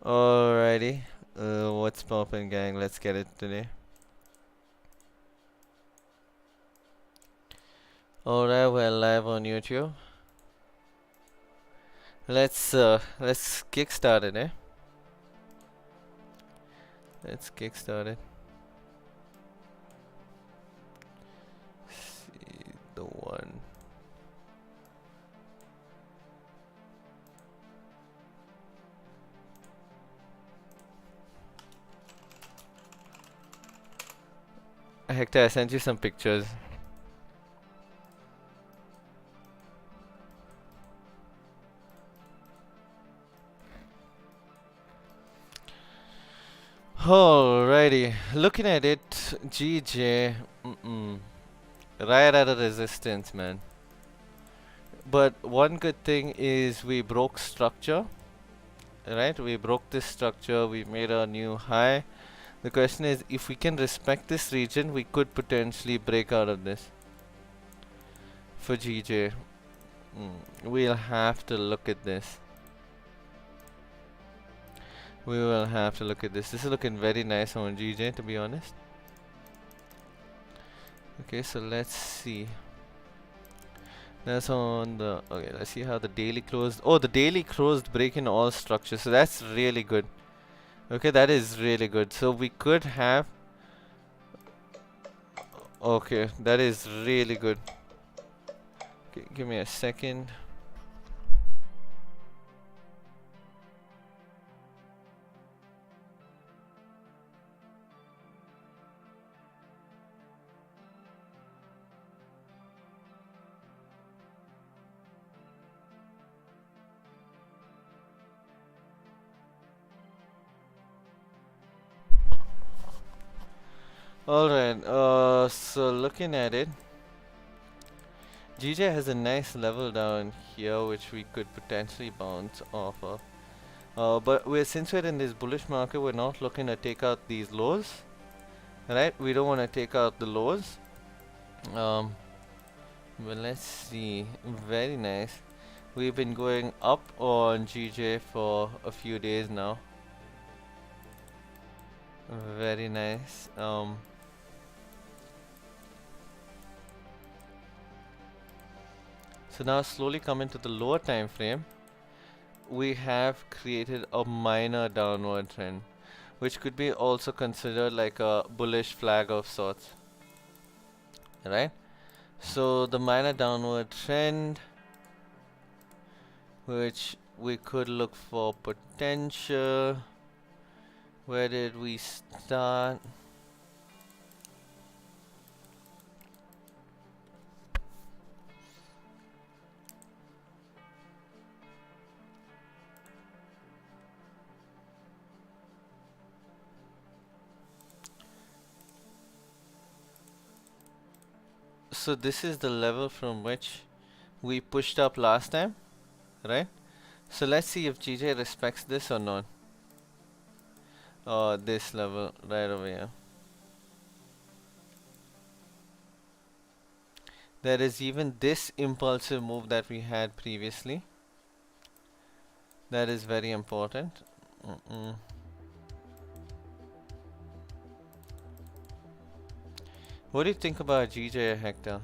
Alrighty. What's poppin', gang? Let's get it today. Alright, we're live on YouTube. Let's kickstart it, eh? Let's kickstart it. See the one. Hector, I sent you some pictures. Alrighty, looking at it, GJ, right at a resistance, man. But one good thing is we broke structure, right? We broke this structure, we made a new high. The question is, if we can respect this region, we could potentially break out of this. For GJ, we'll have to look at this. We will have to look at this. This is looking very nice on GJ, to be honest. Okay, so let's see. That's on the... Okay, let's see how the daily closed. Oh, the daily closed breaking all structures. So that's really good. Okay, that is really good. So we could have... Okay, that is really good. Okay, give me a second. Alright, so looking at it, GJ has a nice level down here which we could potentially bounce off of. But since we're in this bullish market, we're not looking to take out these lows, right? We don't want to take out the lows. But let's see. Very nice. We've been going up on GJ for a few days now. Very nice. So now slowly coming to the lower time frame, we have created a minor downward trend, which could be also considered like a bullish flag of sorts, right? So the minor downward trend, which we could look for potential. Where did we start? So this is the level from which we pushed up last time, right? So let's see if GJ respects this or not. This level right over here. There is even this impulsive move that we had previously. That is very important. What do you think about GJ, Hector?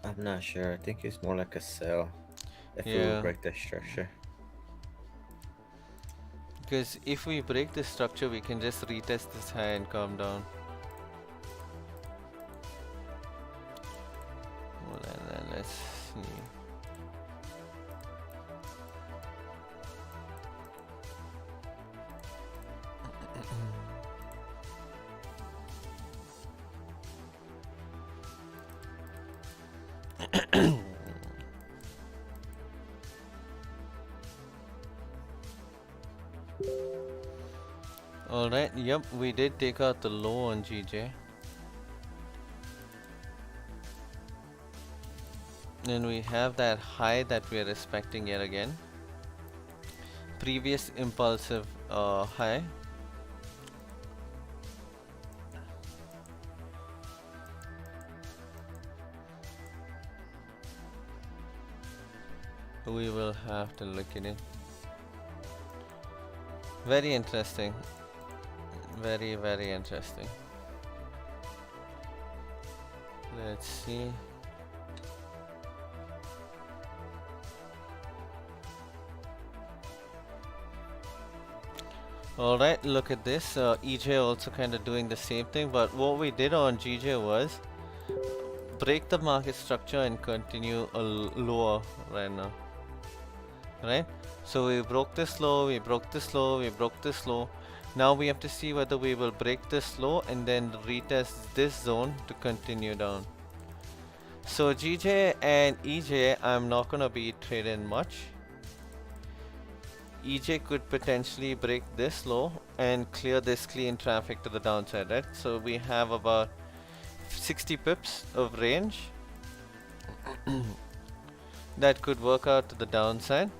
I'm not sure. I think it's more like a sell if we Yeah. break the structure. Because if we break this structure, we can just retest this high and calm down. Well, let's see. Alright, yep, we did take out the low on GJ. And we have that high that we are respecting yet again. Previous impulsive high. We will have to look at it. Very interesting. Very, very interesting. Let's see. Alright, look at this. EJ also kind of doing the same thing, but what we did on GJ was break the market structure and continue lower right now. Right? So we broke this low, we broke this low, we broke this low. Now we have to see whether we will break this low and then retest this zone to continue down. So GJ and EJ, I'm not gonna be trading much. EJ could potentially break this low and clear this clean traffic to the downside, right? So we have about 60 pips of range that could work out to the downside.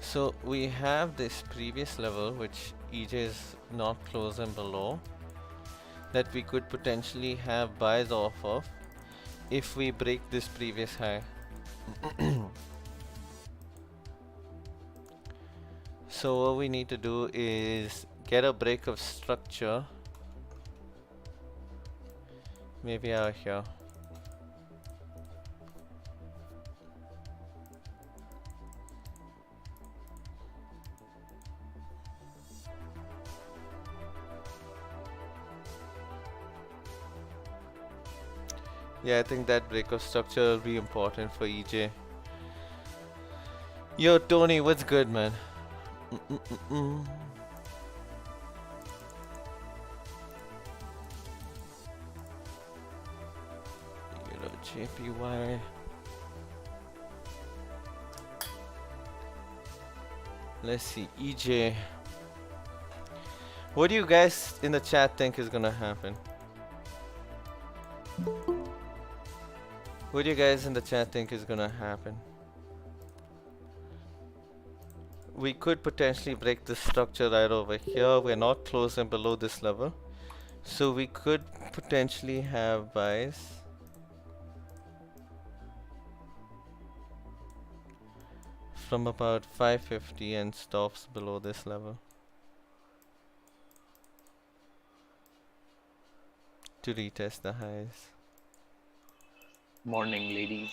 So we have this previous level which EJ is not closing below that we could potentially have buys off of if we break this previous high. So what we need to do is get a break of structure, maybe out here. Yeah, I think that break of structure will be important for EJ. Yo, Tony, what's good, man? JPY. Let's see, EJ. What do you guys in the chat think is gonna happen? What do you guys in the chat think is gonna happen? We could potentially break this structure right over here. We're not closing below this level. So we could potentially have buys. From about 550 and stops below this level. To retest the highs. Morning, ladies.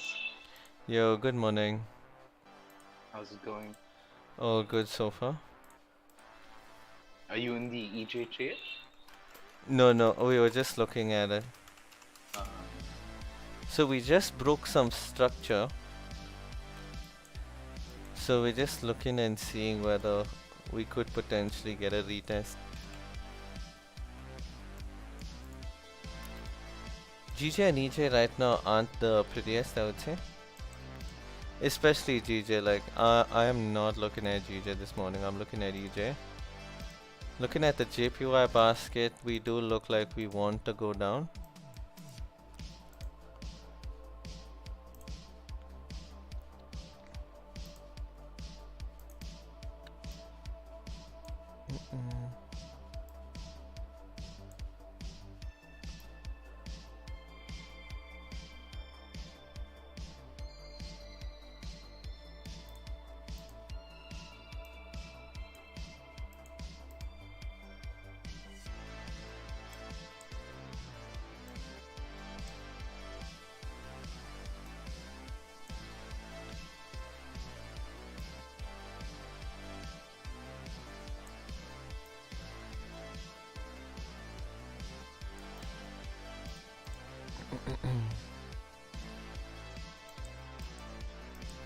Yo, good morning. How's it going? All good so far? Are you in the EJ trade? No, we were just looking at it. So we just broke some structure. So we're just looking and seeing whether we could potentially get a retest. GJ and EJ right now aren't the prettiest, I would say. Especially GJ, like I am not looking at GJ this morning, I'm looking at EJ. Looking at the JPY basket, we do look like we want to go down.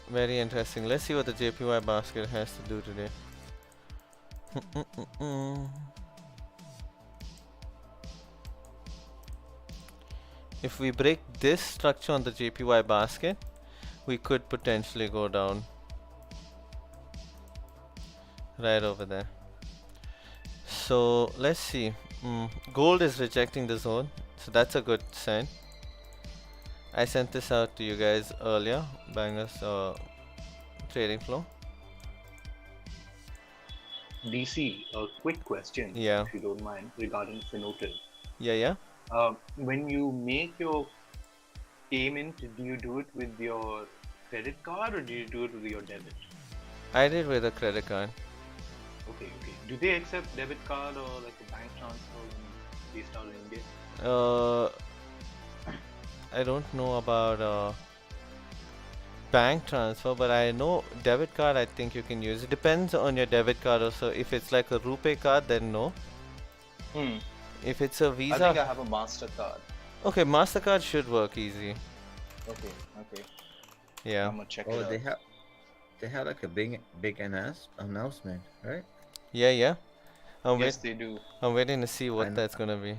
Very interesting. Let's see what the JPY basket has to do today. If we break this structure on the JPY basket, we could potentially go down. Right over there. So let's see. Gold is rejecting the zone, so that's a good sign. I sent this out to you guys earlier, Bangers trading flow. DC, a quick question, Yeah. if you don't mind, regarding Finotil. Yeah. When you make your payment, do you do it with your credit card or do you do it with your debit? I did with a credit card. Okay, okay. Do they accept debit card or like a bank transfer based out in India? Uh, I don't know about bank transfer, but I know debit card. I think you can use. It depends on your debit card also. If it's like a Rupee card, then no. Hmm. If it's a I think Visa, I have a MasterCard. okay, Mastercard should work easy. Okay, okay. Yeah, I'm gonna check Oh, it out. they have like a big announcement, right? yeah. Yes, they do. I'm waiting to see I what kn- that's gonna be.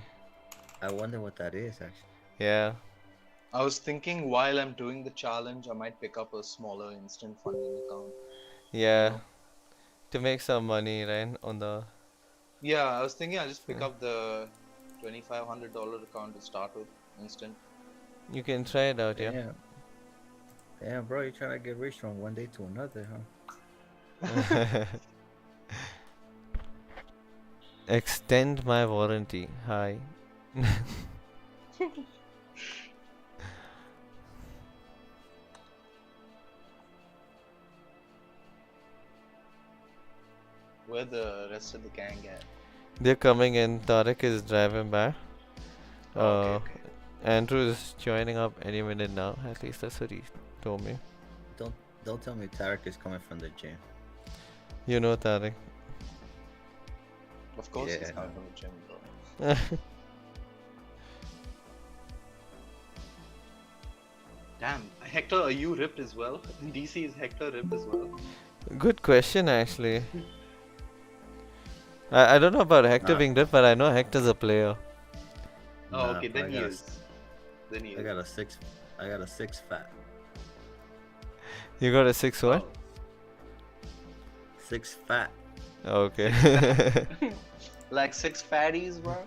I wonder what that is actually. Yeah, I was thinking while I'm doing the challenge, I might pick up a smaller instant funding account. yeah. know? To make some money, right? On the Yeah, I was thinking I'll just pick Yeah. up the $2,500 account to start with, instant. you can try it out, yeah. Damn, damn, bro, you're trying to get rich from one day to another, huh? Extend my warranty. Hi. Where the rest of the gang at? They're coming in. Tarek is driving back. Oh, okay, okay. Andrew is joining up any minute now. At least that's what he told me. Don't don't tell me Tarek is coming from the gym. You know Tarek. Of course Yeah. he's coming from the gym, bro. Damn, Hector, are you ripped as well? In DC, is Hector ripped as well? Good question, actually. I don't know about Hector Nah, being ripped, but I know Hector's a player. Oh, nah, okay, bro, then he is. Then he I is. got a six fat. You got a 6 what? Oh. 6 fat. Okay. Like 6 fatties, bro?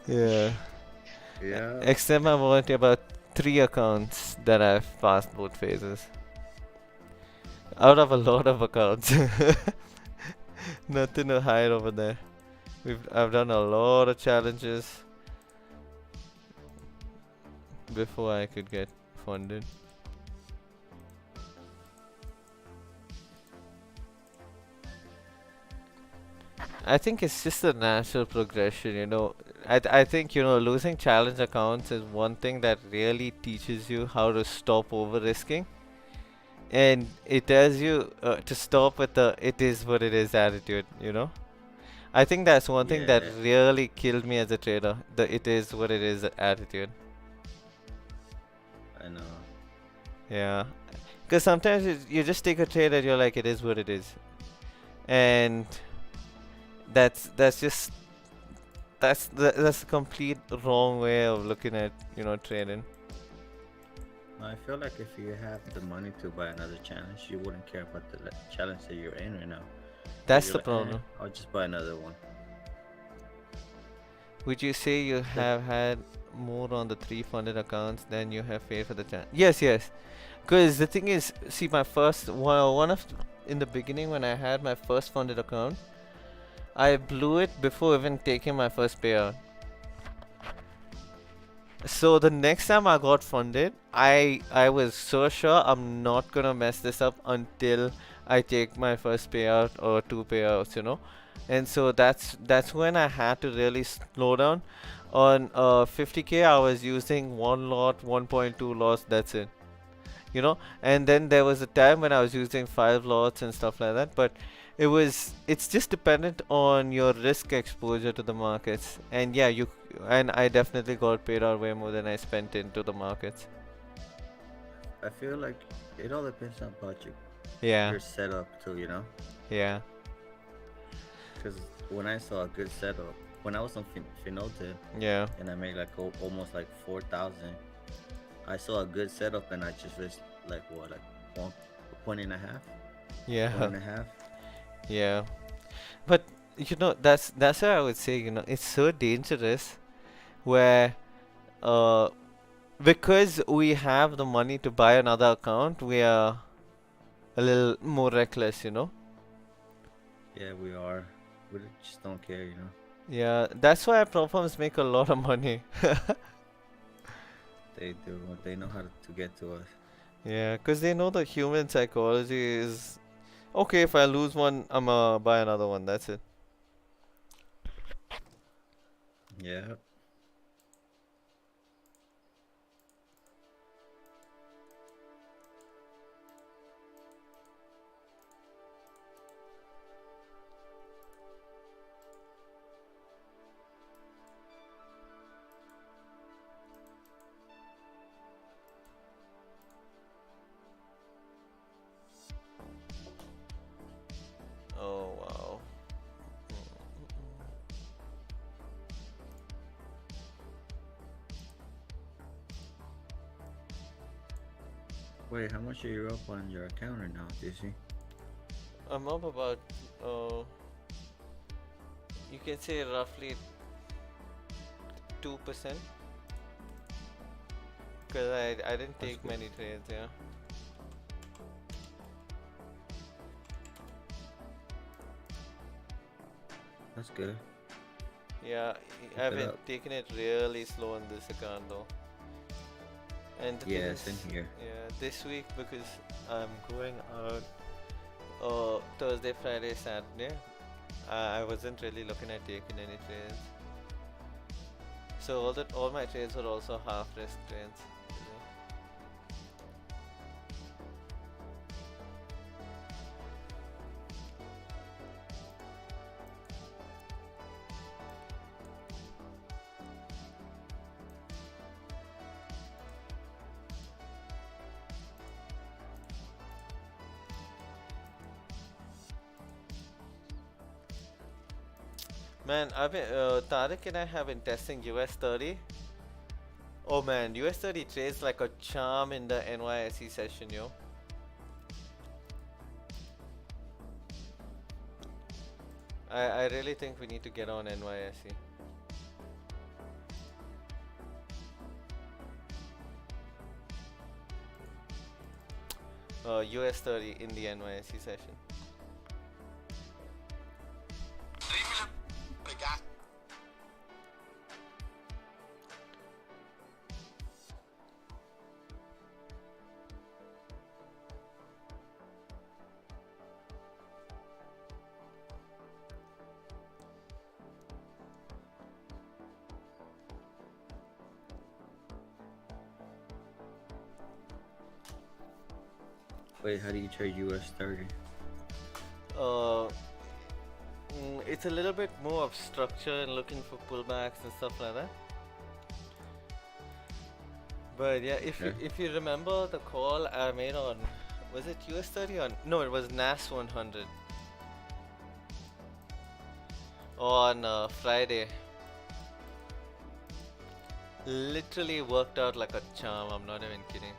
Yeah. Yeah. Except I want about 3 accounts that I've passed both phases. Out of a lot of accounts. Nothing to hide over there. I've done a lot of challenges before I could get funded. I think it's just a natural progression, you know. I think, you know, losing challenge accounts is one thing that really teaches you how to stop over risking. And it tells you to stop with the it is what it is attitude, you know. I think that's one thing that Yeah, really killed me as a trader, the it is what it is attitude. I know. Yeah. Because sometimes you just take a trade and you're like, it is what it is. And that's just that's a complete wrong way of looking at, you know, trading. I feel like if you have the money to buy another challenge, you wouldn't care about the challenge that you're in right now. That's You're the like, problem. I'll just buy another one. Would you say you Like, have had more on the 3 funded accounts than you have paid for the challenge? Yes, yes. Because the thing is, see, my first one of in the beginning when I had my first funded account, I blew it before even taking my first payout. So the next time I got funded, I was so sure I'm not gonna mess this up until I take my first payout or 2 payouts, you know. And so that's when I had to really slow down. On 50k, I was using one lot, 1.2 lots. That's it, you know. And then there was a time when I was using 5 lots and stuff like that. But it's just dependent on your risk exposure to the markets. And yeah, and I definitely got paid out way more than I spent into the markets. I feel like it all depends on budget. Yeah, Your setup too, you know. yeah, Because when I saw a good setup, when I was on Finote yeah, and I made like almost like 4,000, I saw a good setup and I just risked like what, like one point and a half, yeah, one and a half. yeah. But you know, that's why I would say, you know, it's so dangerous where uh because we have the money to buy another account, we are a little more reckless, you know. Yeah, we are. We just don't care, you know. Yeah, that's why prop firms make a lot of money. They do. They know how to get to us. Yeah, because they know the human psychology is okay. If I lose one, I'ma buy another one. That's it. Yeah. Oh wow. Wait, how much are you up on your account right now, DC? I'm up about you can say roughly 2%. Because I didn't That's take good. many trades, yeah. That's good. Yeah, Keep I've it been up. taking it really slow on this account though. And the thing Yeah, is, same here. yeah, this week because I'm going out Thursday, Friday, Saturday, I wasn't really looking at taking any trades. So all my trades were also half risk trades. Man, Tariq and I have been testing US 30. Oh man, US 30 trades like a charm in the NYSE session, yo. I really think we need to get on NYSE. US 30 in the NYSE session. Wait, how do you trade US 30? Uh, it's a little bit more of structure and looking for pullbacks and stuff like that. But yeah, Okay. if you remember the call I made on, was it US 30 or no? It was NAS 100 on Friday. Literally worked out like a charm. I'm not even kidding.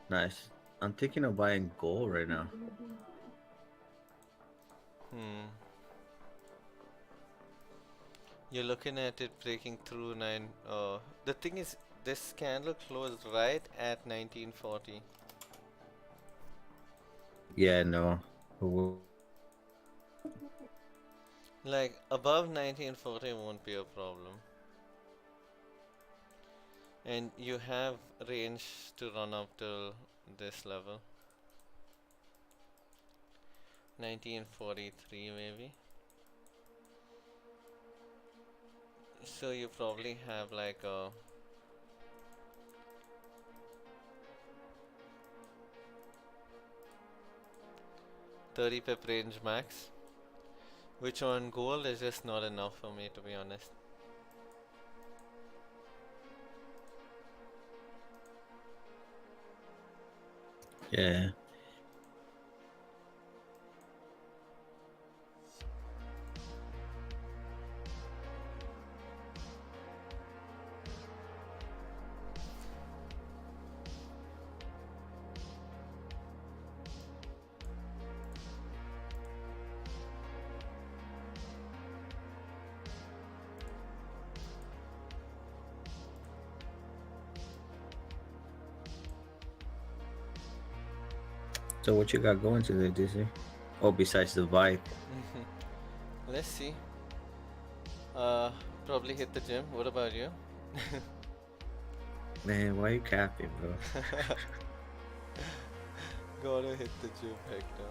Nice. I'm thinking of buying gold right now. You're looking at it breaking through 9. The thing is, this candle closed right at 1940. Yeah, no. Who- Like above 1940 won't be a problem. And you have range to run up till this level. 1943 maybe. So you probably have like a 30 pip range max, which on gold is just not enough for me, to be honest. Yeah. So what you got going today, Disney? Oh, besides the vibe. Let's see. Uh, Probably hit the gym. What about you? Man, why you capping, bro? Gotta hit the gym, Hector.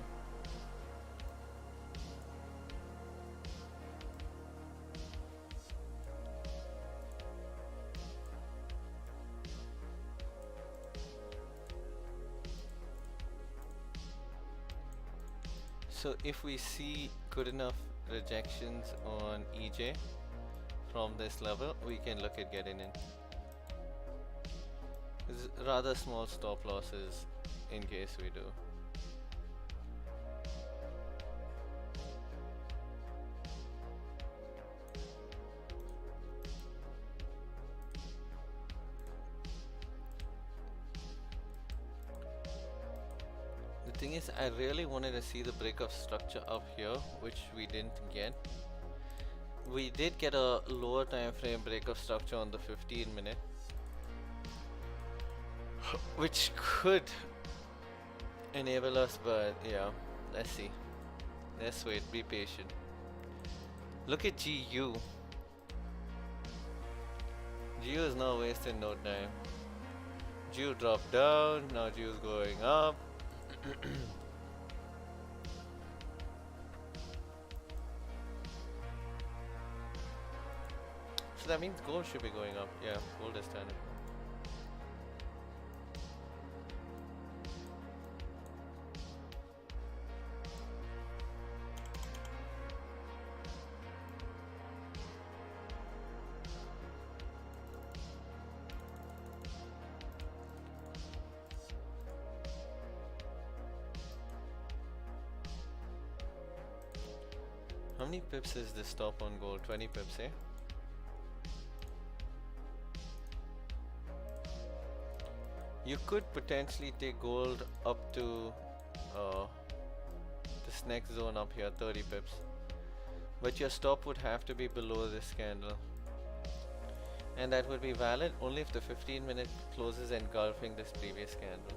So if we see good enough rejections on EJ from this level, we can look at getting in. It's rather small stop losses in case we do. The thing is, I really wanted to see the break of structure up here, which we didn't get. We did get a lower time frame break of structure on the 15-minute, which could enable us, but yeah, let's see. Let's wait, be patient. Look at GU. GU is now wasting no time. GU dropped down, now GU is going up. So that means gold should be going up. Yeah, gold is turning. How many pips is this stop on gold? 20 pips, eh? You could potentially take gold up to this next zone up here, 30 pips. But your stop would have to be below this candle. And that would be valid only if the 15-minute closes engulfing this previous candle.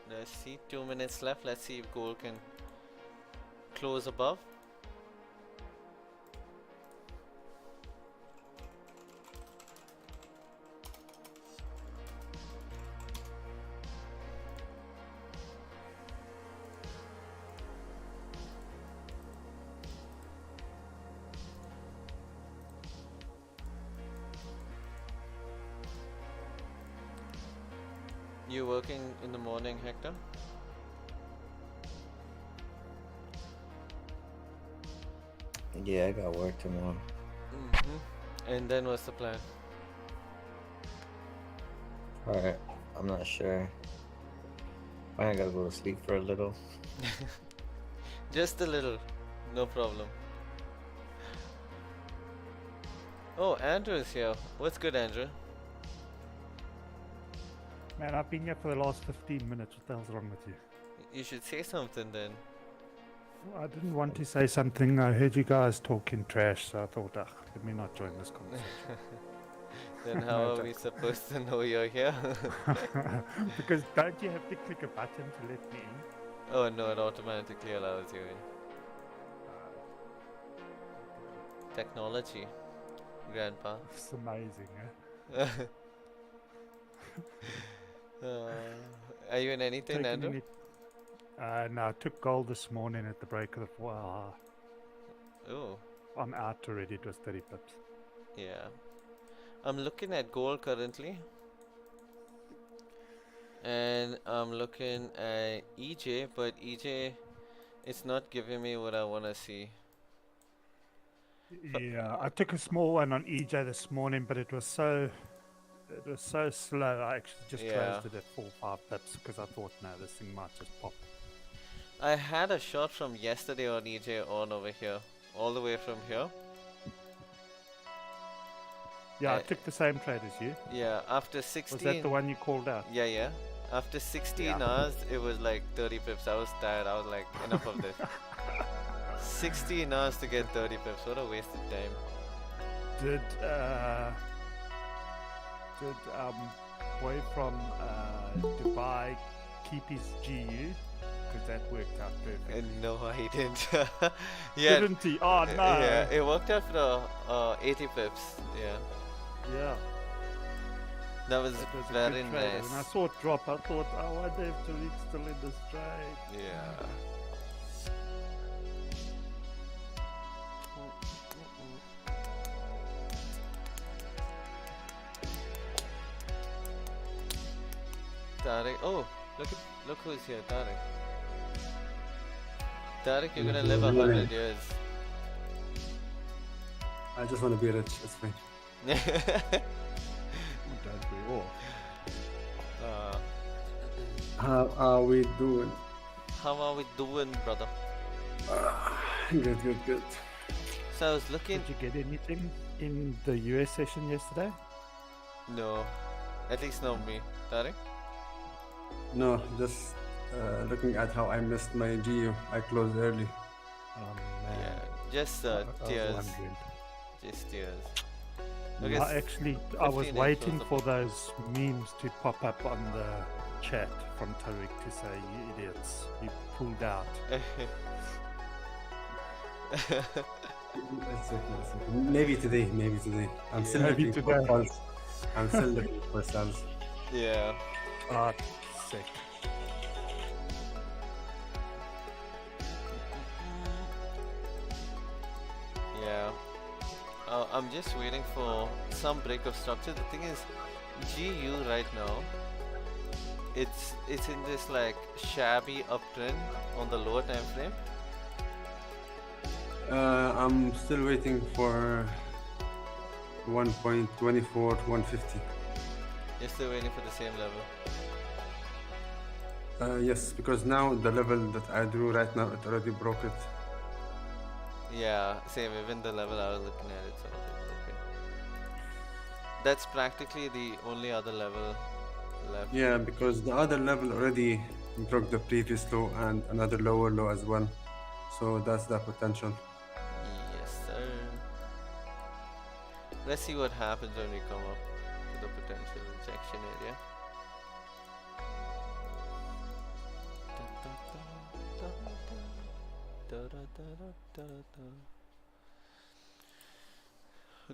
Let's see, 2 minutes left. Let's see if gold can close above. You working in the morning, Hector? Yeah, I got work tomorrow. And then what's the plan? Alright, I'm not sure. I gotta go to sleep for a little. Just a little, no problem. Oh, Andrew is here. What's good, Andrew? Man, I've been here for the last 15 minutes. What the hell's wrong with you? You should say something then. Well, I didn't want to say something. I heard you guys talking trash, so I thought, let me not join this conversation. Then how are we supposed to know you're here? Because don't you have to click a button to let me in? Oh no, it automatically allows you in. Technology, Grandpa. It's amazing, eh? Are you in anything, Taking Andrew? No, I took gold this morning at the break of the 4 hour. Oh, I'm out already. It was 30 pips. yeah. I'm looking at gold currently. And I'm looking at EJ, but EJ, it's not giving me what I want to see. Yeah, I took a small one on EJ this morning, but it was so slow. I actually just Yeah. closed it at 4 or 5 pips because I thought, no, this thing might just pop. I had a shot from yesterday on EJ on over here, all the way from here. Yeah, I took the same trade as you. Yeah, after Was 16. that the one you called out? Yeah, yeah. After 16 Yeah. hours, it was like 30 pips. I was tired. I was like, enough of this. 16 hours to get 30 pips. What a waste of time. Did boy from Dubai keep his GU? Because that worked out perfect. No, he didn't. Yeah. Didn't he? Oh no. Yeah, it worked out for 80 pips. Yeah. Yeah. That was That was a very good trade. nice. When I saw it drop, I thought, I wonder if Tariq's still in this trade. Yeah. Tariq, oh, look who's here, Tariq. Tariq, you're gonna live 100 years. I just want to be rich. It's fine. Don't we all? How are we doing? How are we doing, brother? Good, good, good. So I was looking. Did you get anything in the US session yesterday? No, at least not me. Tariq? No, just looking at how I missed my GU. I closed early. Oh man. Yeah, just I was tears. wondering. Just tears. No, Okay, I was 15 waiting episodes for those memes to pop up on the chat from Tariq to say, you idiots, you pulled out. It's okay, it's okay. Maybe today, maybe today. I'm still Maybe looking for today. calls. I'm still looking for sales. Yeah. Ah, sick. Yeah. I'm just waiting for some break of structure. The thing is, GU right now, it's in this like shabby uptrend on the lower time frame. I'm still waiting for 1.24, 150. You're still waiting for the same level. Yes, because now the level that I drew right now, it already broke it. Yeah, same. Even the level I was looking at, it's already broken. That's practically the only other level left. Yeah, because the other level already broke the previous low and another lower low as well. So that's the potential. Yes, sir. Let's see what happens when we come up to the potential rejection area.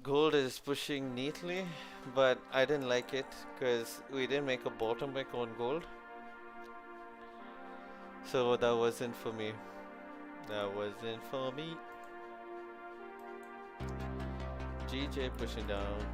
Gold is pushing neatly, but I didn't like it because we didn't make a bottom wick on gold. So that wasn't for me. That wasn't for me. GJ pushing down.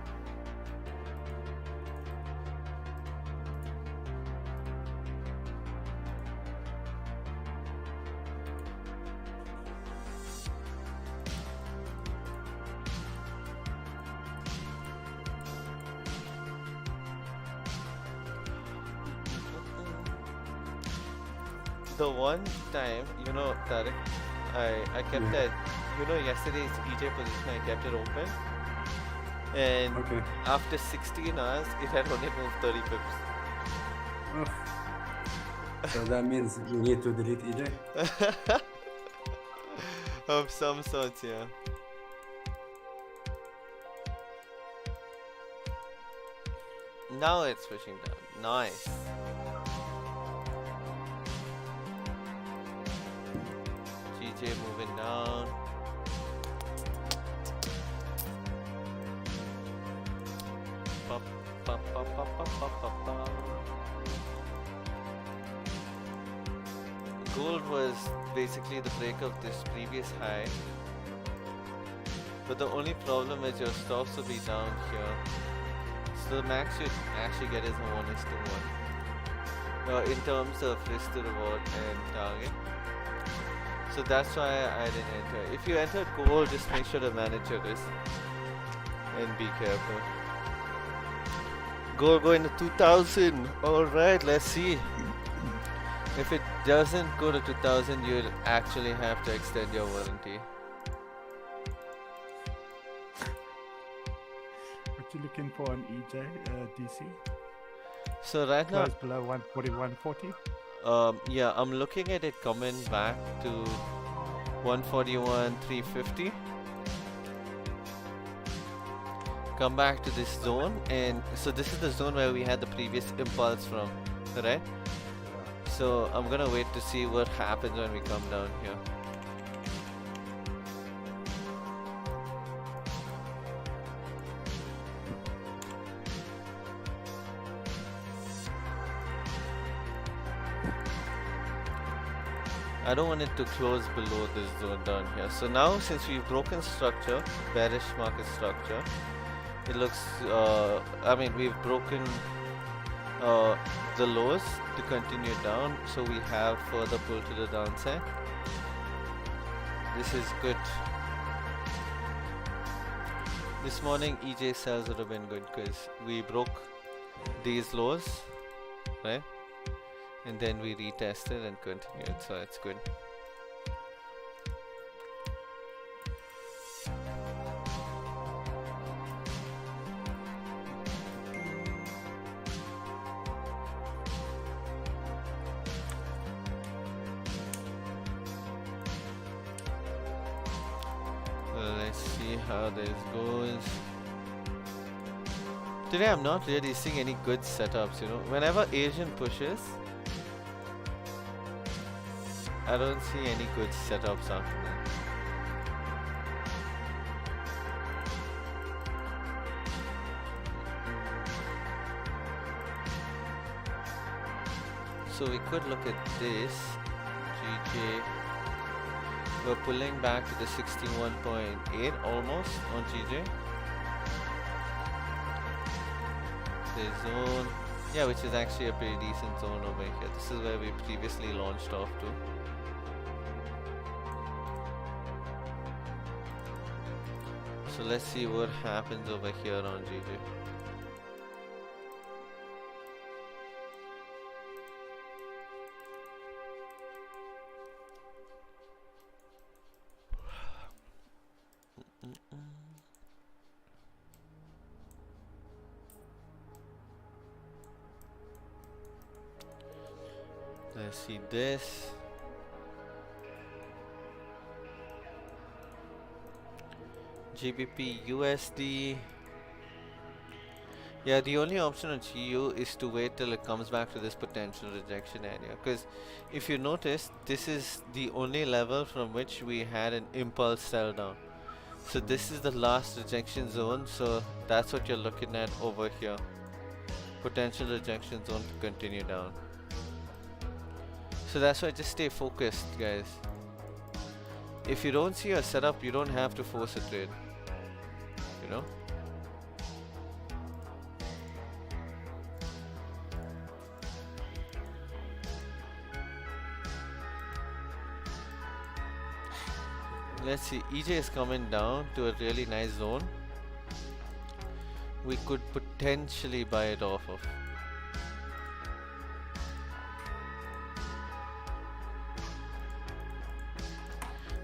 The one time, you know, Tariq, I kept that, you know, yesterday's EJ position, I kept it open. And Okay. after 16 hours, it had only moved 30 pips. So that means you need to delete EJ. Of some sorts, yeah. Now it's pushing down. Nice. GJ moving down. Pop, pop, pop, pop, pop, pop, pop, pop. Gold was basically the break of this previous high. But the only problem is your stops will be down here. So the max you actually get is a 1:1. In terms of risk to reward and target. So that's why I didn't enter. If you entered gold, just make sure to manage your risk. And be careful. Gold going to 2000. Alright, let's see. If it doesn't go to 2000, you'll actually have to extend your warranty. What you looking for on EJ DC? So right now, Close below 141.40. yeah, I'm looking at it coming back to 141.350. Come back to this zone, and so this is the zone where we had the previous impulse from, right? So I'm gonna wait to see what happens when we come down here. I don't want it to close below this zone down here. So now, since we've broken structure, bearish market structure, it looks, I mean, we've broken the lows to continue down, so we have further pull to the downside. This is good. This morning EJ sales would have been good because we broke these lows, right? And then we retested and continued, so it's good. Let's see how this goes. Today I'm not really seeing any good setups, you know. Whenever Asian pushes, I don't see any good setups after that. So we could look at this. GJ. We're pulling back to the 61.8 almost on GJ. The zone, yeah, which is actually a pretty decent zone over here. This is where we previously launched off to. So let's see what happens over here on GJ. Let's see this. GBP USD. Yeah, the only option on GU is to wait till it comes back to this potential rejection area, because if you notice, this is the only level from which we had an impulse sell down. So this is the last rejection zone, so that's what you're looking at over here. Potential rejection zone to continue down. So that's why just stay focused, guys. If you don't see a setup, you don't have to force a trade, you know. Let's see, EJ is coming down to a really nice zone. We could potentially buy it off of.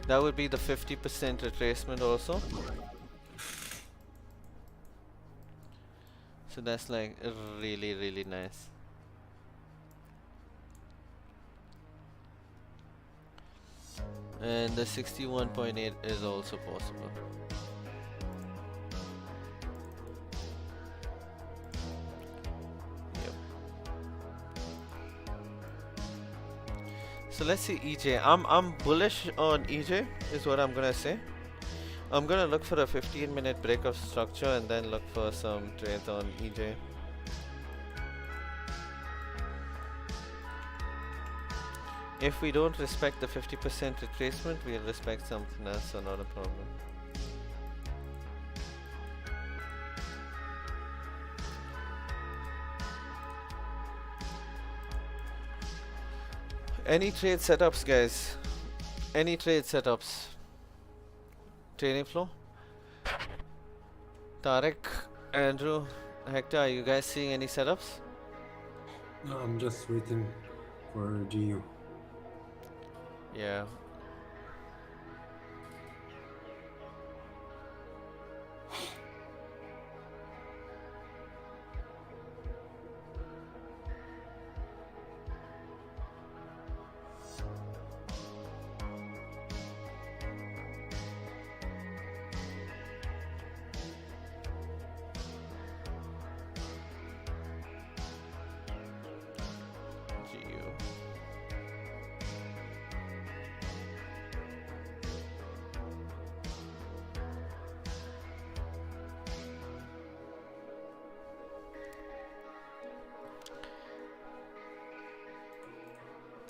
That would be the 50% retracement also. So that's like really, really nice. And the 61.8 is also possible. Yep. So let's see EJ. I'm bullish on EJ is what I'm gonna say. I'm gonna look for a 15-minute break of structure and then look for some trades on EJ. If we don't respect the 50% retracement, we'll respect something else, so not a problem. Any trade setups, guys? Any trade setups? Trading flow? Tarek, Andrew, Hector, are you guys seeing any setups? No, I'm just waiting for GU. Yeah. GU.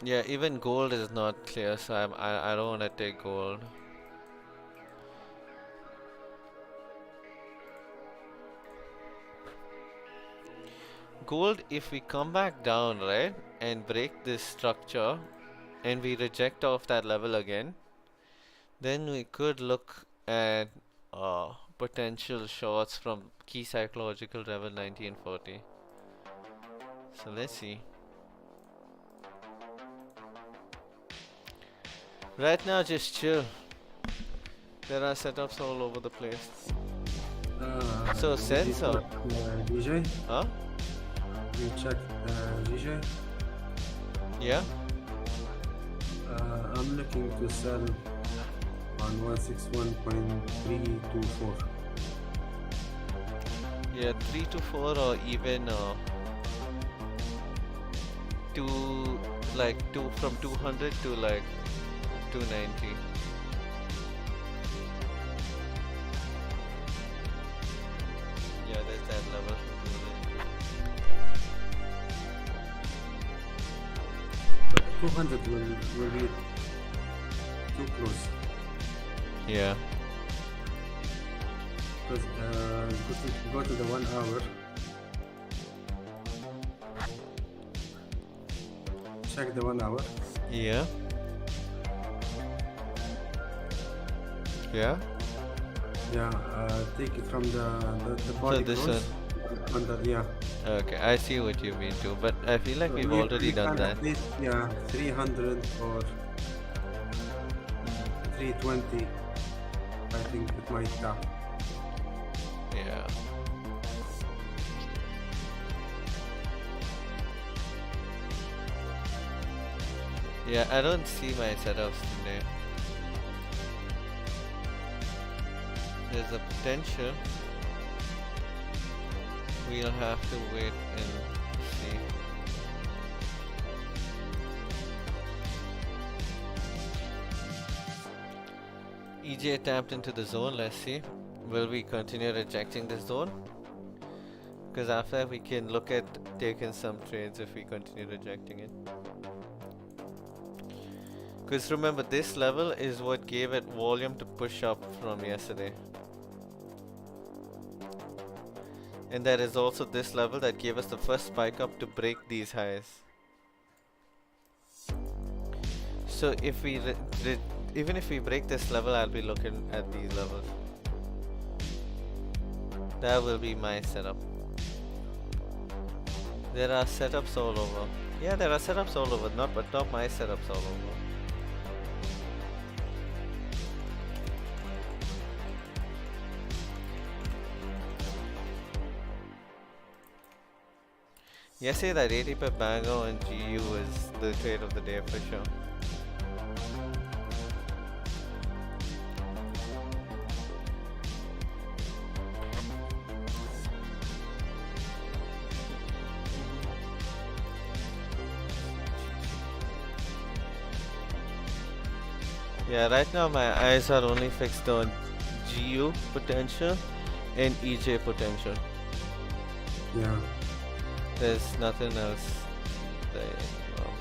Yeah, even gold is not clear, so I don't want to take gold. Gold, if we come back down, right, and break this structure, and we reject off that level again, then we could look at potential shorts from key psychological level 1940. So let's see. Right now, just chill. There are setups all over the place. So sensor. DJ, Huh? you check DJ. Yeah? I'm looking to sell on 161.324. Yeah, 3 to 4 or even two from 200 to like 290. Yeah, there's that level. But 200 will be too close. Yeah. Because go to the 1 hour. Check the 1 hour. Yeah. Yeah. Yeah, take it from the body this close. On the, yeah. Okay, I see what you mean too, but I feel like So we've we already done can that. at least, yeah, 300 or 320. I think it might tap. Yeah. Yeah, I don't see my setups today. There's a potential. We'll have to wait and see. EJ tapped into the zone, let's see. Will we continue rejecting this zone? Because after we can look at taking some trades if we continue rejecting it. Because remember, this level is what gave it volume to push up from yesterday. And there is also this level that gave us the first spike up to break these highs. So if we even if we break this level, I'll be looking at these levels. That will be my setup. There are setups all over. Yeah, there are setups all over, but not my setups all over. Yesterday that 80 pip bango and GU was the trade of the day for sure. Yeah, right now my eyes are only fixed on GU potential and EJ potential. Yeah. There's nothing else.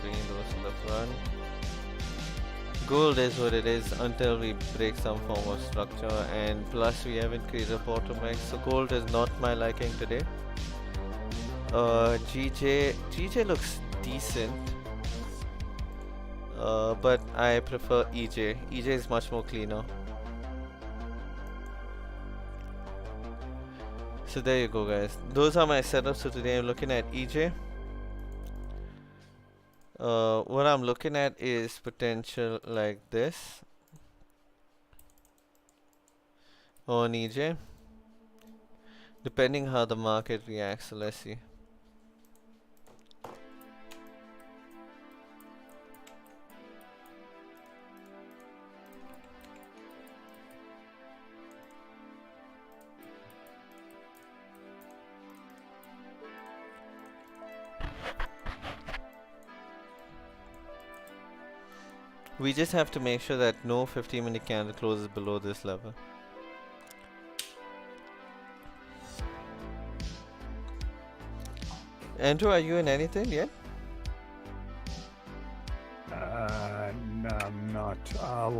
Bringing those to the front. Gold is what it is until we break some form of structure, and plus we haven't created a bottleneck, so gold is not my liking today. GJ looks decent, but I prefer EJ. EJ is much more cleaner. So there you go, guys. Those are my setups for today. I'm looking at EJ. What I'm looking at is potential like this on EJ, depending how the market reacts. So let's see. We just have to make sure that no 15-minute candle closes below this level. Andrew, are you in anything yet? No, I'm not. I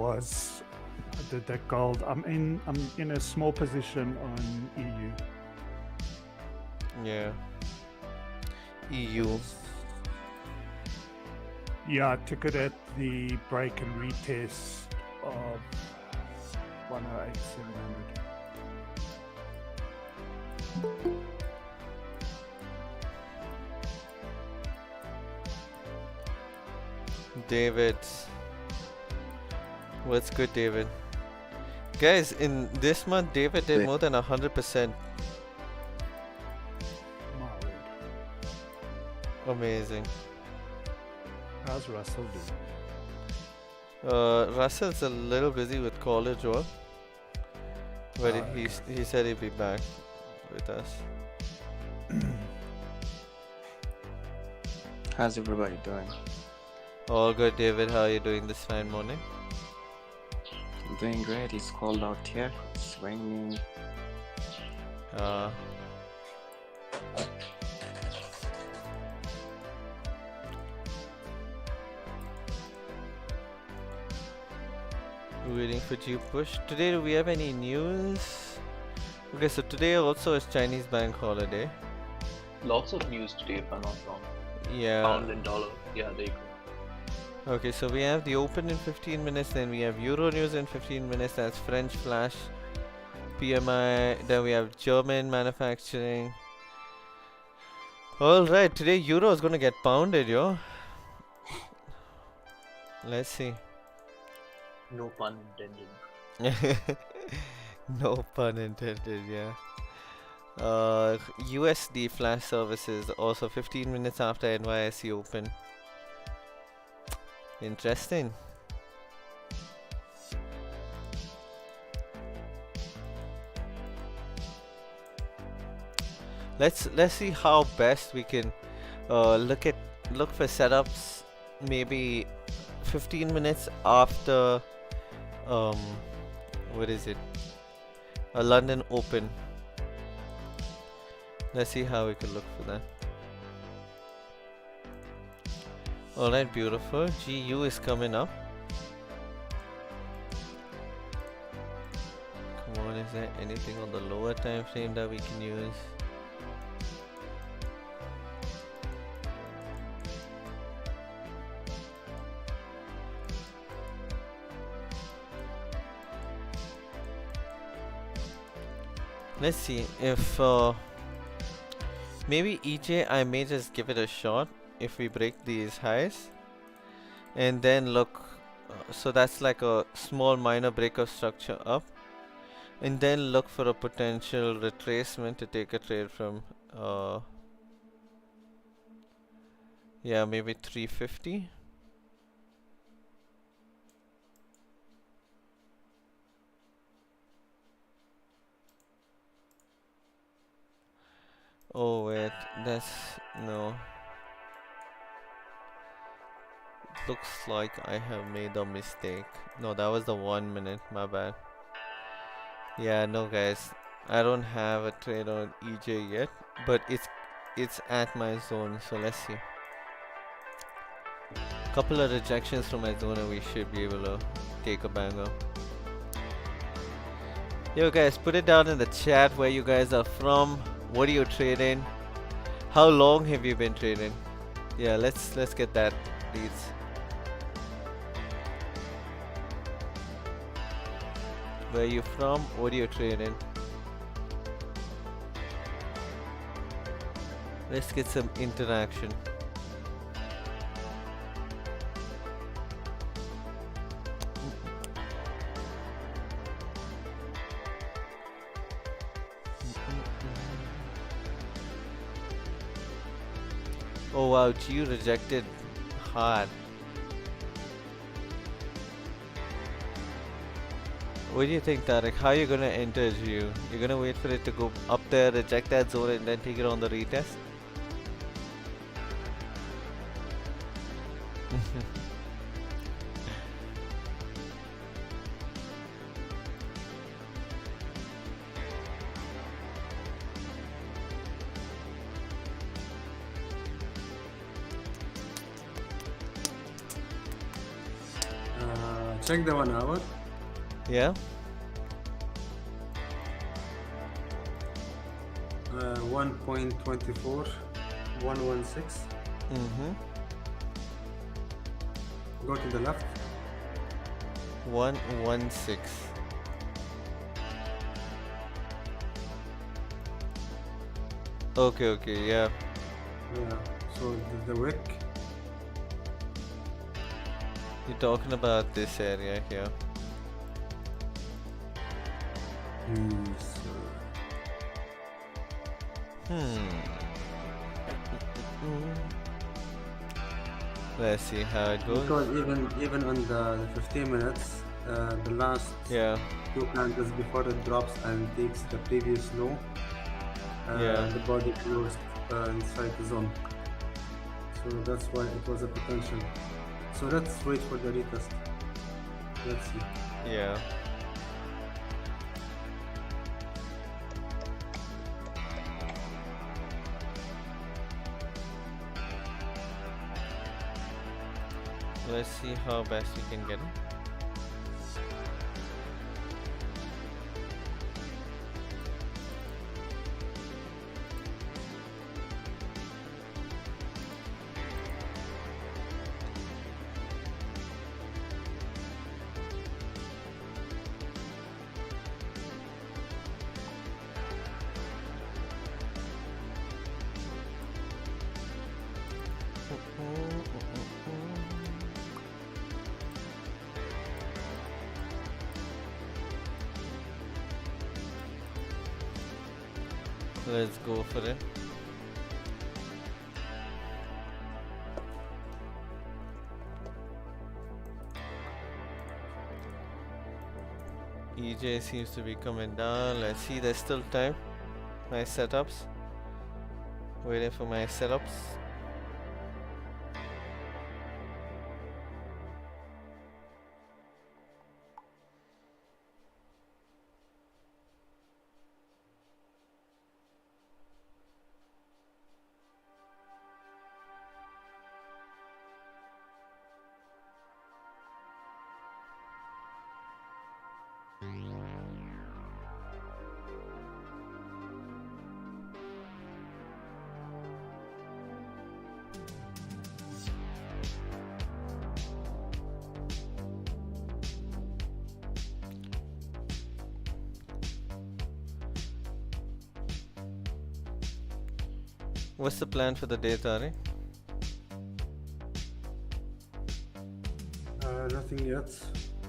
did that gold. I'm in a small position on EU. Yeah. EU. Yeah, I took it at the break and retest of 108,700. David. What's good, David? Guys, in this month, David did more than 100%. Amazing. How's Russell doing? Russell's a little busy with college work, but Okay. he said he'd be back with us. How's everybody doing? All good, David. How are you doing this fine morning? I'm doing great. It's cold out here. It's raining. Waiting for G push. Today, do we have any news? Okay, so today also is Chinese bank holiday. Lots of news today, if I'm not wrong. Yeah. Pound and dollar. Yeah, there you go. Okay, so we have the open in 15 minutes, then we have Euro news in 15 minutes, that's French flash PMI, then we have German manufacturing. Alright, today Euro is gonna get pounded, yo. Let's see. No pun intended. No pun intended, yeah. USD flash services also 15 minutes after NYSE open. Interesting. Let's see how best we can look for setups maybe 15 minutes after what is it? A London Open. Let's see how we can look for that. Alright, beautiful. GU is coming up. Come on, is there anything on the lower time frame that we can use? Let's see if maybe EJ, I may just give it a shot if we break these highs and then look, so that's like a small minor break of structure up, and then look for a potential retracement to take a trade from yeah, maybe 350. Oh wait, that's no. Looks like I have made a mistake. No, that was the 1 minute, my bad. Yeah, no guys, I don't have a trade on EJ yet, but it's at my zone, so let's see. Couple of rejections from my zone and we should be able to take a banger. Yo guys, put it down in the chat where you guys are from. What are you trading? How long have you been trading? Yeah, let's get that, please. Where are you from? What are you trading? Let's get some interaction. Oh wow, G rejected hard. What do you think, Tarek? How are you gonna enter G? You're gonna wait for it to go up there, reject that zone, and then take it on the retest? Check the 1 hour. Yeah? 1.24, 116. Mm-hmm. Go to the left. 116. Okay, okay, yeah. Yeah. So the wick. You're talking about this area here. Yes. Let's see how it goes. Because even on the 15 minutes, the last Yeah. 2 candles before it drops and takes the previous low, Yeah. the body closed inside the zone. So that's why it was a potential. So let's wait for the retest. Let's see. Yeah. Let's see how best we can get it. Let's go for it. EJ seems to be coming down. Let's see, there's still time. My setups. Waiting for my setups. What's the plan for the day, Tari? Nothing yet.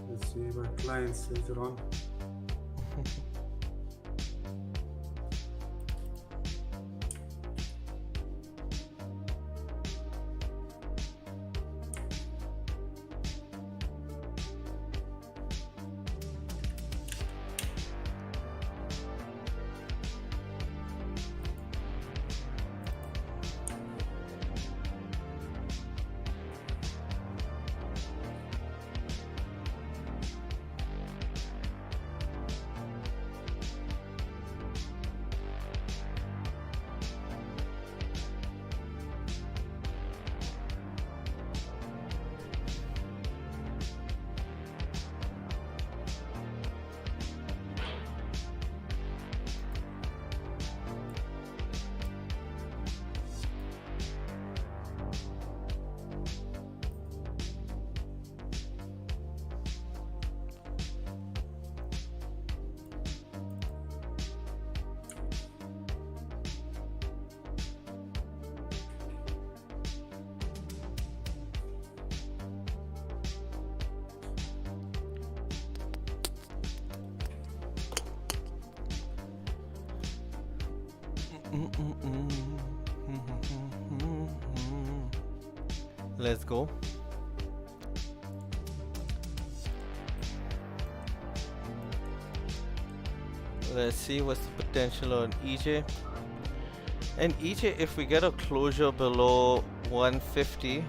Let's see my clients later on. Let's go. Let's see what's the potential on EJ. And EJ, if we get a closure below 150,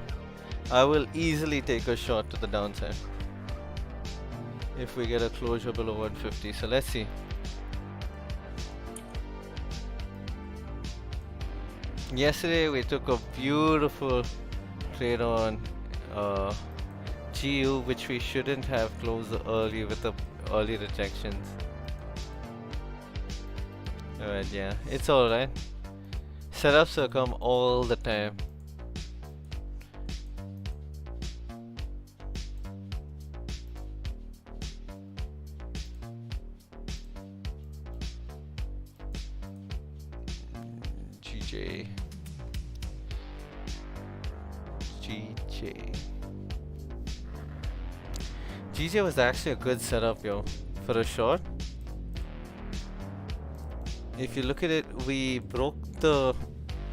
I will easily take a shot to the downside. If we get a closure below 150, so let's see. Yesterday we took a beautiful trade on GU, which we shouldn't have closed early with the early rejections. Alright, yeah, it's alright. Setups will come all the time. GJ. GJ was actually a good setup, yo, for a short. If you look at it, we broke the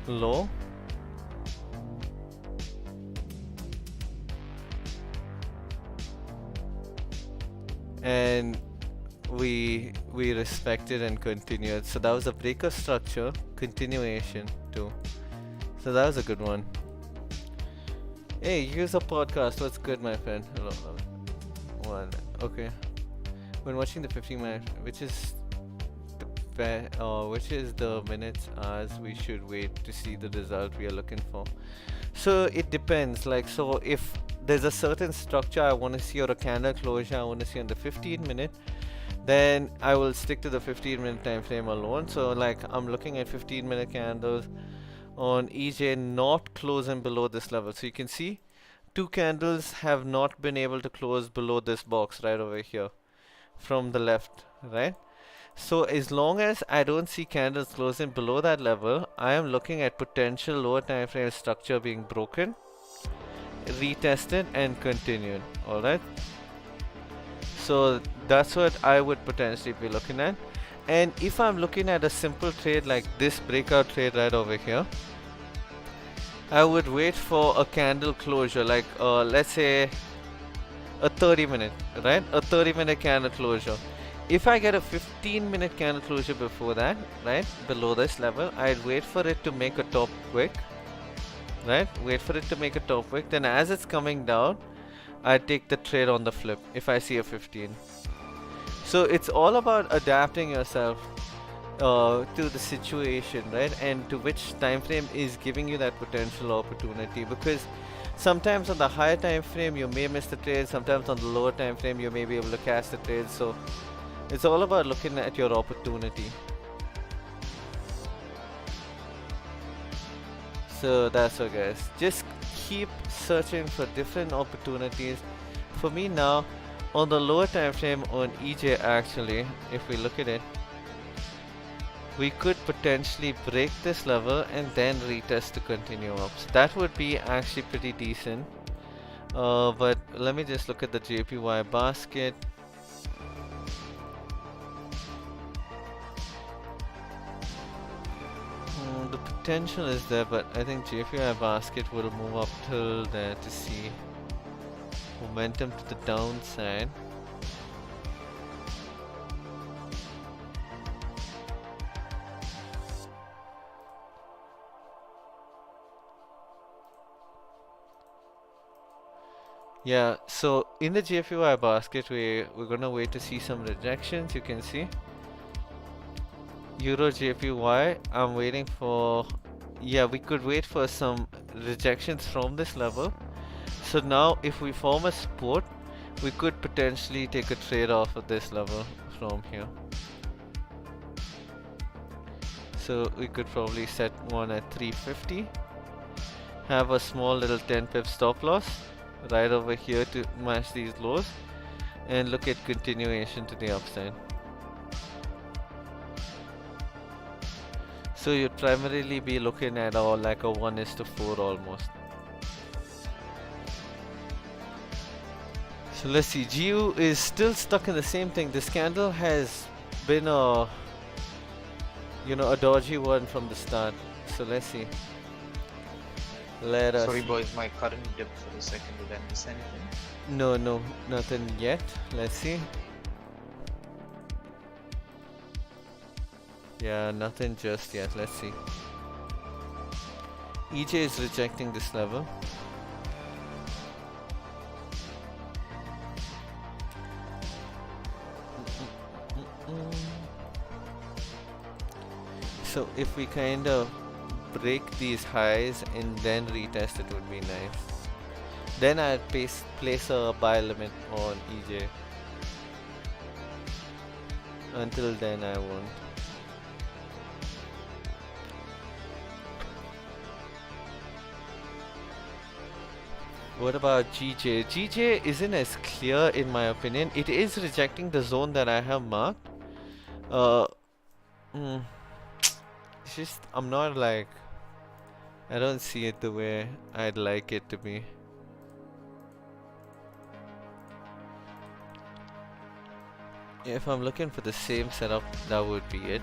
low. And we respected and continued. So that was a breaker structure, continuation too. So that was a good one. Hey, here's a podcast. What's good, my friend? Hello. One. Okay. When watching the 15-minute, which is the minutes as we should wait to see the result we are looking for. So it depends. Like, so if there's a certain structure I want to see or a candle closure I want to see on the 15-minute, then I will stick to the 15-minute time frame alone. So like I'm looking at 15-minute candles on EJ not closing below this level. So you can see two candles have not been able to close below this box right over here from the left, right? So as long as I don't see candles closing below that level, I am looking at potential lower time frame structure being broken, retested and continued. Alright, so that's what I would potentially be looking at. And if I'm looking at a simple trade like this breakout trade right over here, I would wait for a candle closure, like let's say a 30-minute, right? A 30-minute candle closure. If I get a 15-minute candle closure before that, right, below this level, I'd wait for it to make a top wick, right? Wait for it to make a top wick. Then as it's coming down, I take the trade on the flip if I see a 15. So it's all about adapting yourself to the situation, right? And to which time frame is giving you that potential opportunity. Because sometimes on the higher time frame you may miss the trade, sometimes on the lower time frame you may be able to catch the trade. So it's all about looking at your opportunity. So that's what, guys. Just keep searching for different opportunities. For me now, on the lower time frame on EJ, actually, if we look at it, we could potentially break this level and then retest to continue up. So that would be actually pretty decent. But let me just look at the JPY basket. The potential is there, but I think JPY basket will move up till there to see momentum to the downside. Yeah, so in the JPY basket, we're gonna wait to see some rejections. You can see Euro JPY. I'm waiting for, yeah, we could wait for some rejections from this level. So now if we form a support, we could potentially take a trade off of this level from here. So we could probably set one at 350, have a small little 10 pip stop loss right over here to match these lows, and look at continuation to the upside. So you'd primarily be looking at like a 1:4 almost. So let's see, GU is still stuck in the same thing. This candle has been a, you know, a dodgy one from the start. So let's see. Let us. Sorry, boys, my current dipped for a second. Did I miss anything? No, nothing yet. Let's see. Yeah, nothing just yet. Let's see. EJ is rejecting this level. So if we kind of break these highs and then retest it would be nice. Then I'd place a buy limit on EJ. Until then I won't. What about GJ? GJ isn't as clear in my opinion. It is rejecting the zone that I have marked. It's just I'm not like, I don't see it the way I'd like it to be. If I'm looking for the same setup, that would be it.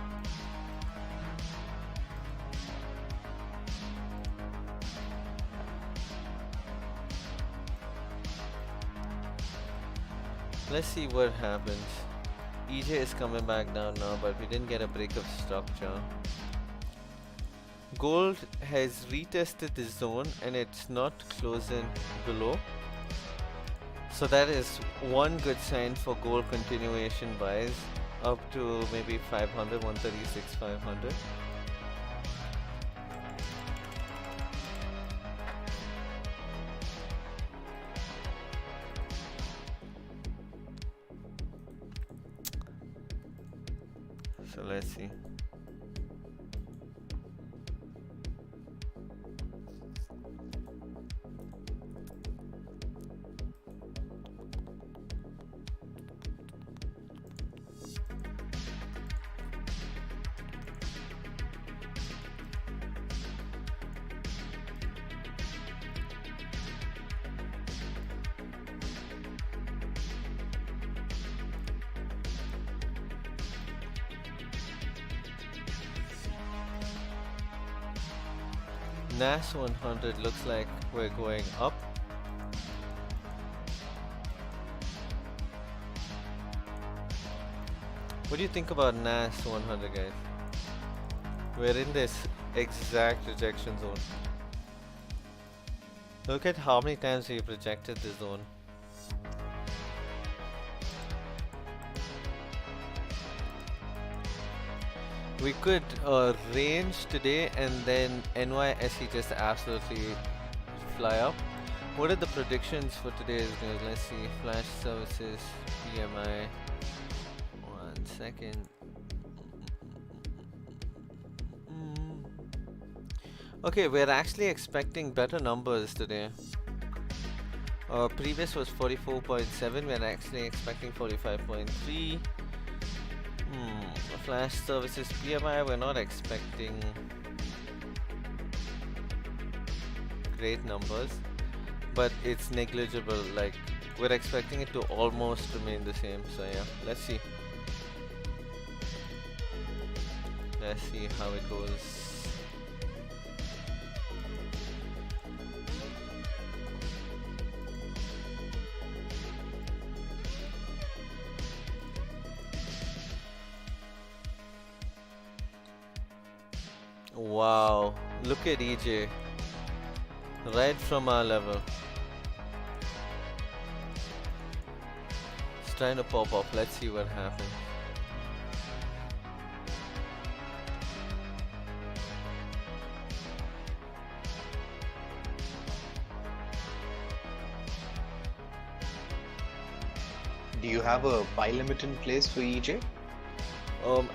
Let's see what happens. EJ is coming back down now, but we didn't get a break of structure. Gold has retested the zone and it's not closing below. So that is one good sign for gold continuation buys up to maybe 500, 136, 500. So let's see. NAS 100 looks like we're going up. What do you think about NAS 100, guys? We're in this exact rejection zone. Look at how many times we've rejected the zone. We could range today and then NYSE just absolutely fly up. What are the predictions for today's news? Let's see. Flash services, PMI. 1 second. Okay, we're actually expecting better numbers today. Previous was 44.7. We're actually expecting 45.3. Flash services PMI, we're not expecting great numbers, but it's negligible. Like, we're expecting it to almost remain the same. So yeah, let's see. Let's see how it goes. Wow, look at EJ, right from our level. It's trying to pop up. Let's see what happens. Do you have a buy limit in place for EJ?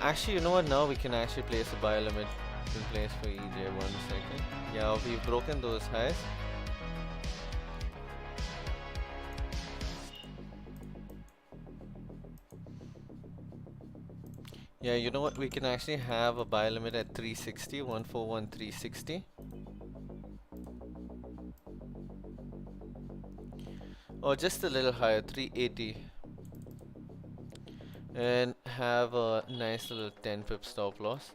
Actually, you know what? Now we can actually place a buy limit in place for EJ. 1 second. Yeah, we've broken those highs. Yeah, you know what? We can actually have a buy limit at 360, 141, 360. Or just a little higher, 380. And have a nice little 10 pip stop loss.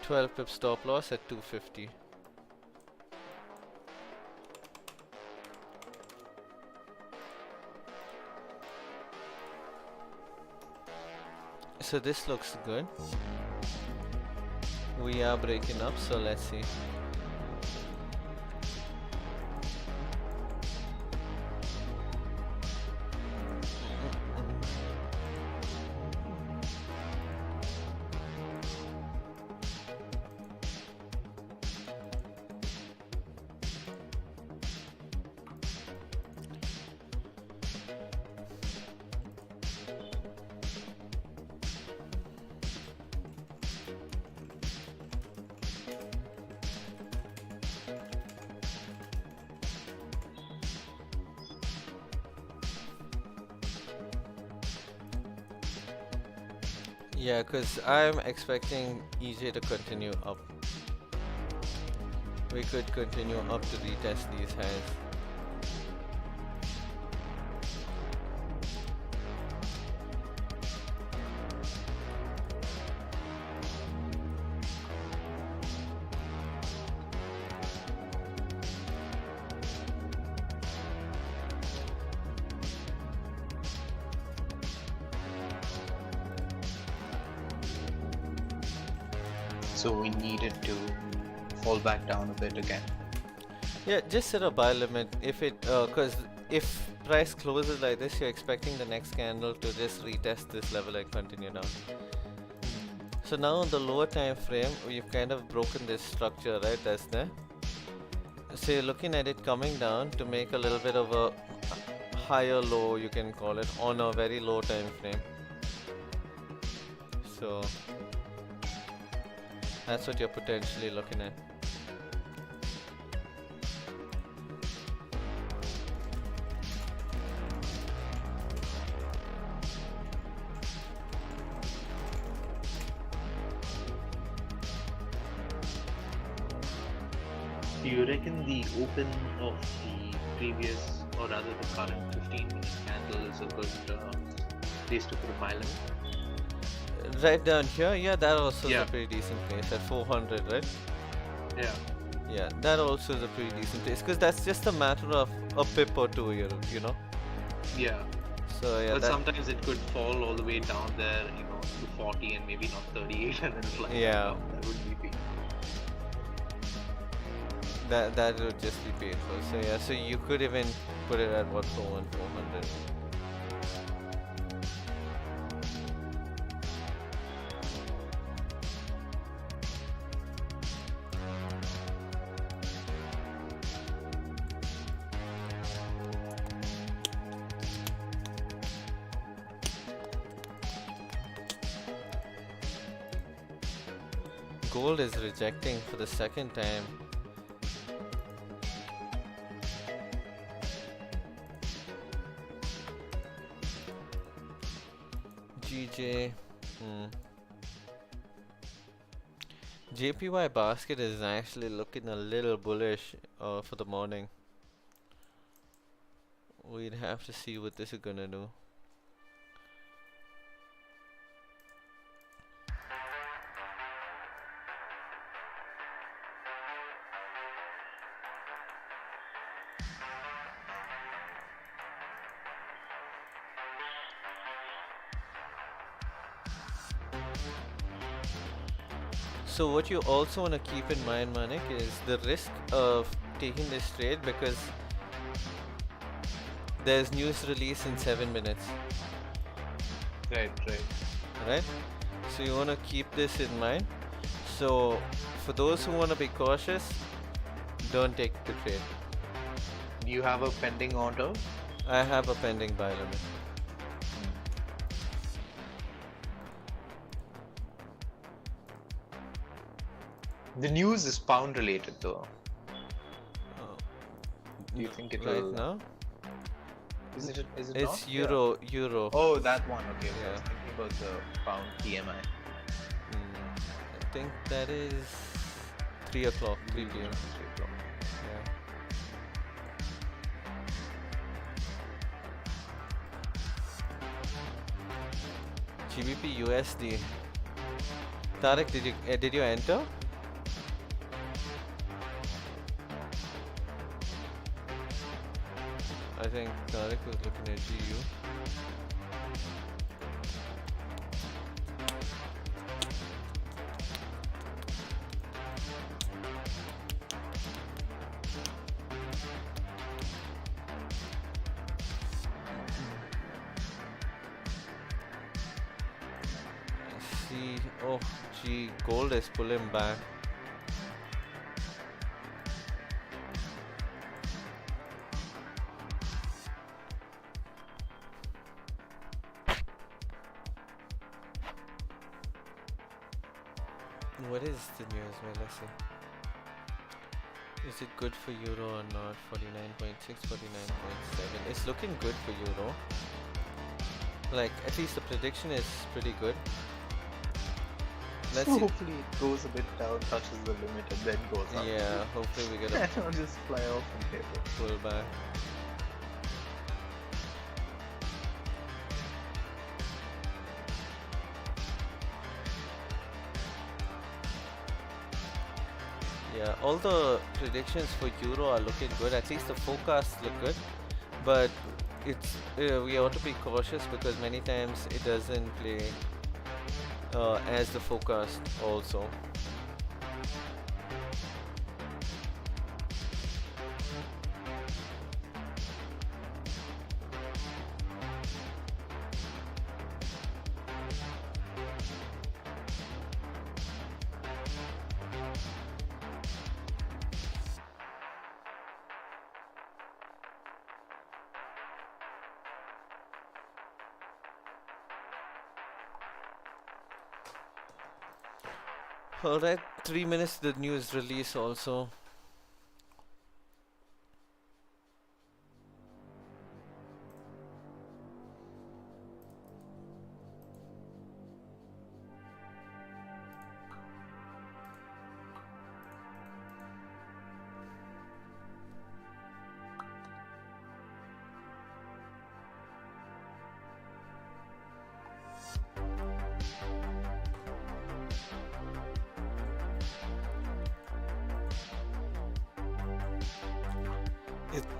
12 pip stop loss at 250. So this looks good. We are breaking up, so let's see. Yeah, because I'm expecting EJ to continue up. We could continue up to retest these highs. So we needed to fall back down a bit again. Yeah, just set a buy limit if it, cause if price closes like this, you're expecting the next candle to just retest this level and continue down. So now on the lower time frame, we've kind of broken this structure, right? That's there. So you're looking at it coming down to make a little bit of a higher low, you can call it, on a very low time frame. So that's what you're potentially looking at. Do you reckon the open of the previous, or rather the current 15-minute candle is a good place to put a buy limit? Right down here, yeah, that also is Yeah. a pretty decent place at 400, right? Yeah. Yeah, that also is a pretty decent place because that's just a matter of a pip or two, you know. Yeah. So yeah, But that, sometimes it could fall all the way down there, to 40 and maybe not 38 and then fly Yeah. back up. That would be painful. that would just be painful. So yeah, so you could even put it at what, 400. Gold is rejecting for the second time. GJ. JPY basket is actually looking a little bullish for the morning. We'd have to see what this is gonna do. So what you also want to keep in mind, Manik, is the risk of taking this trade because there's news release in 7 minutes, Right. right? So you want to keep this in mind. So for those who want to be cautious, don't take the trade. Do you have a pending order? I have a pending buy limit. The news is pound related though. Oh, Do you think it right will? now? Is it It's not? Yeah. euro. Oh, that one. Okay. I was Yeah. thinking about the pound PMI. I think that is 3 o'clock, 3 p.m. Yeah. GBP USD. Tarek, did you enter? I think Tarek was looking at GU. See, oh gee, gold is pulling back. What is the news? Well, let's see. Is it good for euro or not? 49.6, 49.7. It's looking good for euro. Like, at least the prediction is pretty good. Let's So see. hopefully it goes a bit down, touches the limit, and then goes up. Yeah, hopefully we get a And it'll just fly off from here. pullback. Yeah, all the predictions for euro are looking good. At least the forecasts look good, but it's we ought to be cautious because many times it doesn't play as the forecast also. Alright, 3 minutes to the news release also.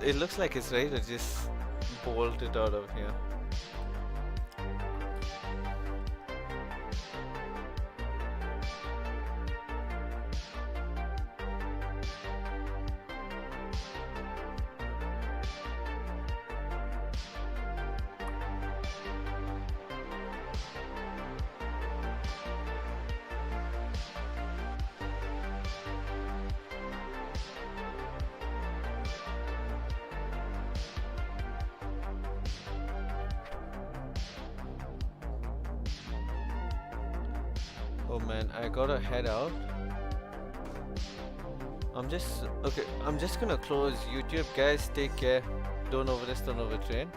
It looks like it's ready to just bolt it out of here. Oh man, I gotta head out. I'm just gonna close YouTube, guys. Take care. Don't overtrade.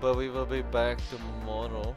But we will be back tomorrow.